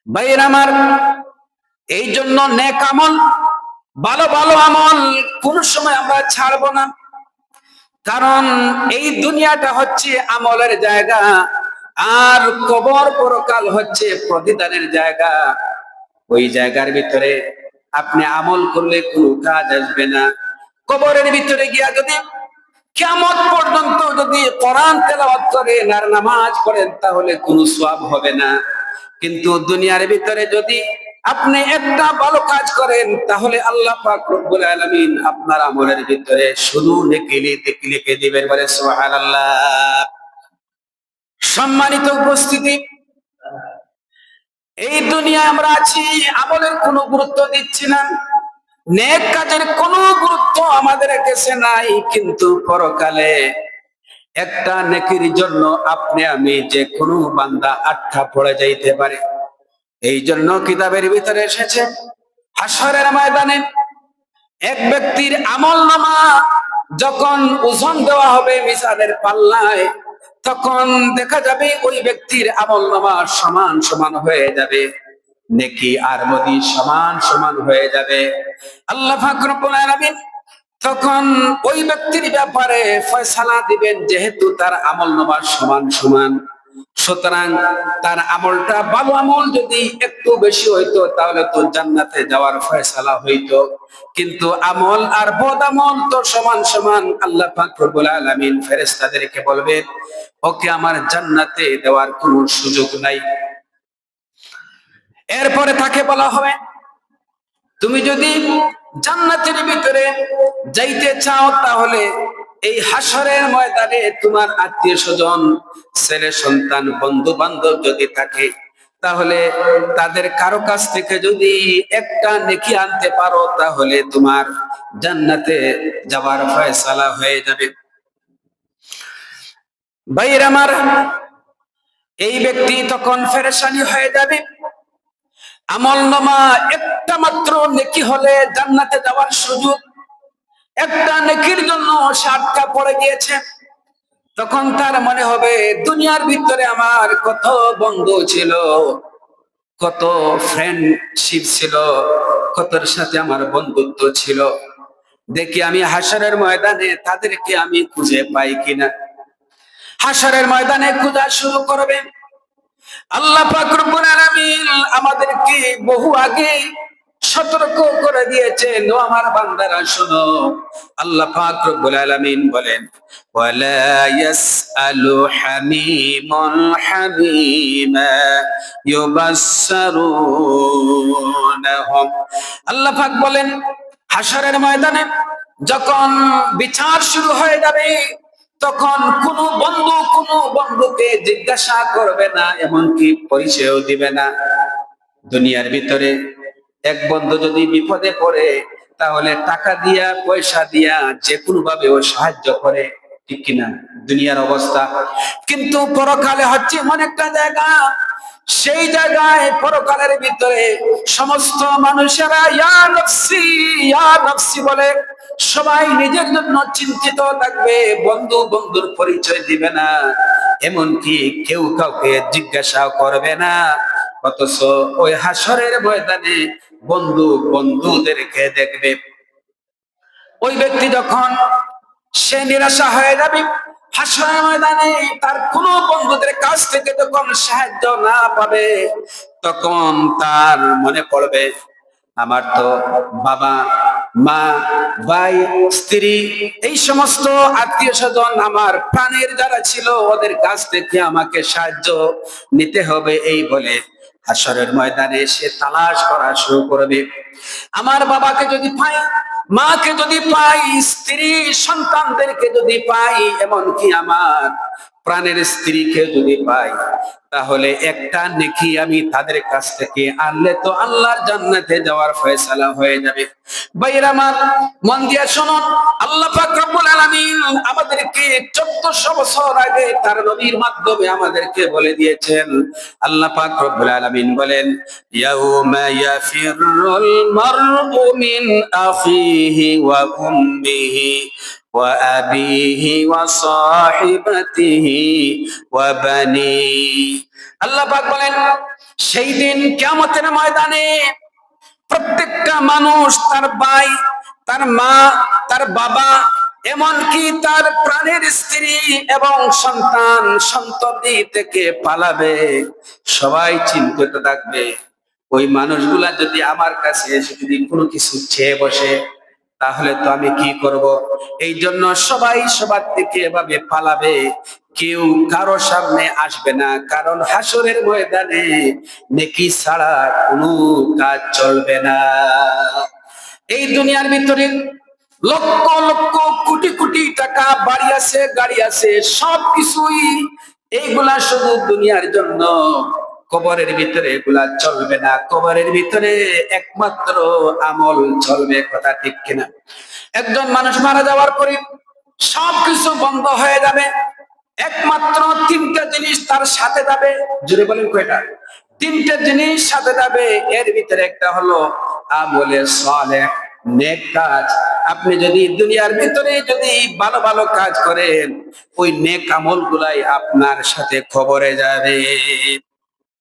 ভাইয়ের আমার, এই জন্য নেক আমল, ভালো ভালো আমল কোন সময় আমরা ছাড়বো না। কারণ এই দুনিয়াটা হচ্ছে আমলের জায়গা, আর কবর পরকাল হচ্ছে প্রতিদানের জায়গা। ওই জায়গার ভিতরে আপনি আমল করলে কোনো কাজ আসবে না। কবরের ভিতরে গিয়া যদি কিয়ামত পর্যন্ত যদি কোরআন তেলাওয়াত করেন আর নামাজ পড়েন তাহলে কোনো সওয়াব হবে না। কিন্তু দুনিয়ার ভিতরে যদি আপনি একটা ভালো কাজ করেন তাহলে আল্লাহ পাক রব্বুল আলামিন আপনার আমলের ভিতরে শুধু নেকি লিখে দিবেন। বলে সুবহানাল্লাহ। সম্মানিত উপস্থিতি, এই দুনিয়ায় আমরা আছি, আমলের কোনো গুরুত্ব দিচ্ছি না, নেক কাজের কোনো গুরুত্ব আমাদের কাছে নাই। কিন্তু পরকালে একটা নেকির জন্য আপনি আমি যে কোনো বান্দা আটকা পড়ে যাইতে পারে। এই জন্য কিতাবের ভিতরে এসেছে, হাসরের ময়দানে এক ব্যক্তির আমলনামা যখন ওজন দেওয়া হবে মিজানের পাল্লায়, তখন দেখা যাবে ওই ব্যক্তির আমলনামা সমান সমান হয়ে যাবে, নেকি আর বদি সমান সমান হয়ে যাবে। আল্লাহ পাক রব্বুল আলামিন তখন ওই ব্যক্তির ব্যাপারে ফয়সালা দিবেন, যেহেতু তার আমলনামা সমান সমান, সুতরাং তার আমলটা ভালো আমল যদি একটু বেশি হইতো তাহলে তো জান্নাতে যাওয়ার ফয়সালা হইতো। কিন্তু আমল আর বদ আমল তো সমান সমান। আল্লাহ পাক রব্বুল আলামিন ফেরেশতাদেরকে বলবেন, ওকে আমার জান্নাতে দেওয়ার কোনো সুযোগ নাই। এরপরে তাকে বলা হবে, তুমি যদি জান্নাতের ভিতরে যাইতে চাও তাহলে এই হাসরের ময়দানে তোমার আত্মীয় স্বজন, ছেলে সন্তান, বন্ধু বান্ধব যদি থাকে তাহলে তাদের কারো কাছ থেকে যদি একটা নেকি আনতে পারো তাহলে তোমার জান্নাতে যাওয়ার ফয়সালা হয়ে যাবে। ভাইয়ের আমার, এই ব্যক্তি তখন পেরেশানি হয়ে যাবে। আমলনামা একটা মাত্র নেকি হলে জান্নাতে যাওয়ার সুযোগ, একটা নেকির জন্য সে আটকা পড়ে গিয়েছে। তখন তার মনে হবে, দুনিয়ার ভিতরে আমার কত বন্ধু ছিল, কত ফ্রেন্ডশিপ ছিল, কতর সাথে আমার বন্ধুত্ব ছিল, দেখি আমি হাসরের ময়দানে তাদেরকে আমি খুঁজে পাই কিনা। হাসরের ময়দানে খোঁজা শুরু করবেন। আল্লাহ পাক রব্বুল আলামিন আমাদেরকে বহু আগে সতর্ক করে দিয়েছেন, ও আমার বান্দারা শোনো। আল্লাহ পাক রব্বুল আলামিন বলেন, ওয়ালা ইয়াসআলু হামিমুন হামিমা ইউবাসসারুনহুম। আল্লাহ পাক বলেন, হাসরের ময়দানে যখন বিচার শুরু হয়ে যাবে তখন কোন বন্ধুকে জিজ্ঞাসা করবে না, এমনকি পরিচয়ও দিবে না। দুনিয়ার ভিতরে এক বন্ধু যদি বিপদে পড়ে তাহলে টাকা দিয়া পয়সা দিয়া যে কোনো ভাবে ও সাহায্য করে, ঠিক কিনা দুনিয়ার অবস্থা। কিন্তু পরকালে হচ্ছে এমন একটা জায়গা, সেই জায়গায় পরকালের ভিতরে সমস্ত মানুষেরা ইয়া নফসি বলে সবাই নিজের জন্য চিন্তিত থাকবে, বন্ধু বন্ধুর পরিচয় দিবে না, এমনকি কেউ কাউকে জিজ্ঞাসা করবে না। অথচ ওই হাসরের ময়দানে বন্ধু বন্ধুদেরকে দেখবে। ওই ব্যক্তি যখন সে নিরাশা হয়ে যাবে, হাসরের ময়দানে তার কোনো বন্ধুদের কাছ থেকে যখন সাহায্য না পাবে, তখন তার মনে পড়বে, আমার তো বাবা মা ভাই স্ত্রী এই সমস্ত আত্মীয় স্বজন আমার প্রাণের যারা ছিল ওদের কাছ থেকে আমাকে সাহায্য নিতে হবে। এই বলে হাসরের ময়দানে সে তালাশ করা শুরু করবে। আমার বাবাকে যদি পাই, মাকে যদি পাই, স্ত্রী সন্তানদেরকে যদি পাই, এমনকি আমার প্রাণের স্ত্রীকে যদি পাই, তাহলে একটা নেকি আমি তাদের কাছ থেকে আনলে তো আল্লাহর জান্নাতে যাওয়ার ফয়সালা হয়ে যাবে। ভাইরা আমার, মন দিয়ে শুনুন, আল্লাহ পাক রব্বুল আলামিন আমাদেরকে 1400 বছর আগে তার নবীর মাধ্যমে আমাদেরকে বলে দিয়েছেন। আল্লাহ পাক রব্বুল আলামিন বলেন, ইয়াউমা ইয়াফিরুল মারউ মিন আখিহি ওয়া উম্মিহি وأبيه وصاحبته وبنيه আল্লাহ পাক বলেন সেই দিন কিয়ামতের ময়দানে প্রত্যেকটা মানুষ তার ভাই, তার মা, তার বাবা, এমনকি তার প্রাণের স্ত্রী এবং সন্তান সন্ততি থেকে পালাবে। সবাই চিন্তিত থাকবে। ওই মানুষগুলা যদি আমার কাছে এসে যদি কোনো কিছু চেয়ে বসে, তাহলে তো আমি কি করব? এই জন্য সবাই সবার থেকে এভাবে পালাবে, কেউ কারো সামনে আসবে না, কারণ হাসরের ময়দানে নেকি ছাড়া কোনো কাজ চলবে না। এই দুনিয়ার ভিতরে লক্ষ লক্ষ কোটি কোটি টাকা বাড়ি আছে, গাড়ি আছে, সবকিছুই এইগুলা শুধু দুনিয়ার জন্য। কবরের ভিতরে এগুলা চলবে না। কবরের ভিতরে একমাত্র আমল চলবে। কথা ঠিক কিনা? একজন মানুষ মারা যাওয়ার পরে সবকিছু বন্ধ হয়ে যাবে, একমাত্র তিনটা জিনিস তার সাথে যাবে। জুড়ে বলেন কয়টা? তিনটা জিনিস সাথে যাবে। এর ভিতরে একটা হলো আমলে সালেহ, নেক কাজ। আপনি যদি দুনিয়ার ভিতরে যদি ভালো ভালো কাজ করেন, ওই নেক আমল গুলাই আপনার সাথে খবরে যাবে।